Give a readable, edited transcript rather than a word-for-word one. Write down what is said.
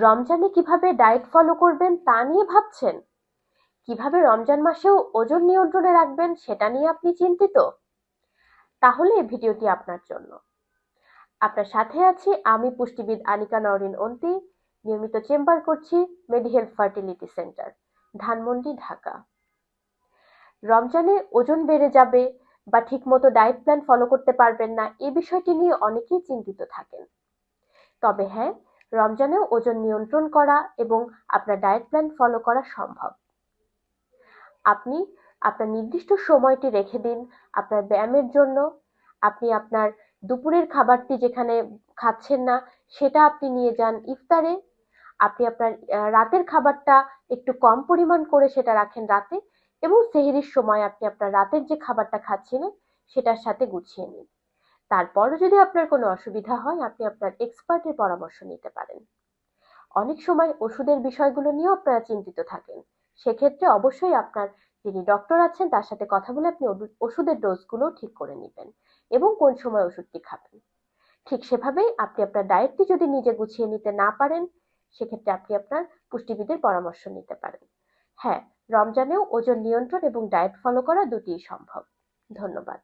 রমজানে কিভাবে diet follow করবেন তা নিয়ে ভাবছেন? কিভাবে রমজান মাসেও ওজন নিয়ন্ত্রণে রাখবেন সেটা নিয়ে আপনি চিন্তিত? তাহলে এই ভিডিওটি আপনার জন্য। আপনার সাথে আছি আমি পুষ্টিবিদ আনিকা নওরিন অন্তি, নিয়মিত চেম্বার করছি মেডিহেলথ ফার্টিলিটি সেন্টার, ধানমন্ডি, ঢাকা। রমজানে ওজন বেড়ে যাবে বা ঠিকমতো ডায়েট প্ল্যান ফলো করতে পারবেন না, এই বিষয়টি নিয়ে অনেকেই চিন্তিত থাকেন। তবে হ্যাঁ, রমজানেও ওজন নিয়ন্ত্রণ করা এবং আপনার ডায়েট প্ল্যান ফলো করা সম্ভব। আপনি আপনার নির্দিষ্ট সময়টি রেখে দিন আপনার ব্যায়ামের জন্য। আপনি আপনার দুপুরের খাবারটি যেখানে খাচ্ছেন না সেটা আপনি নিয়ে যান ইফতারে। আপনি আপনার রাতের খাবারটা একটু কম পরিমাণ করে সেটা রাখেন রাতে, এবং সেহরির সময় আপনি আপনার রাতের যে খাবারটা খাচ্ছিলেন সেটার সাথে গুছিয়ে নিন। তারপরও যদি আপনার কোনো অসুবিধা হয় আপনি আপনার এক্সপার্টের পরামর্শ নিতে পারেন। অনেক সময় ওষুধের বিষয়গুলো নিয়েও আপনারা চিন্তিত থাকেন। সেক্ষেত্রে অবশ্যই আপনার যিনি ডক্টর আছেন তার সাথে কথা বলে আপনি ওষুধের ডোজগুলো ঠিক করে নেবেন এবং কোন সময় ওষুধটি খাবেন। ঠিক সেভাবেই আপনি আপনার ডায়েটটি যদি নিজে গুছিয়ে নিতে না পারেন, সেক্ষেত্রে আপনি আপনার পুষ্টিবিদের পরামর্শ নিতে পারেন। হ্যাঁ, রমজানেও ওজন নিয়ন্ত্রণ এবং ডায়েট ফলো করা দুটিই সম্ভব। ধন্যবাদ।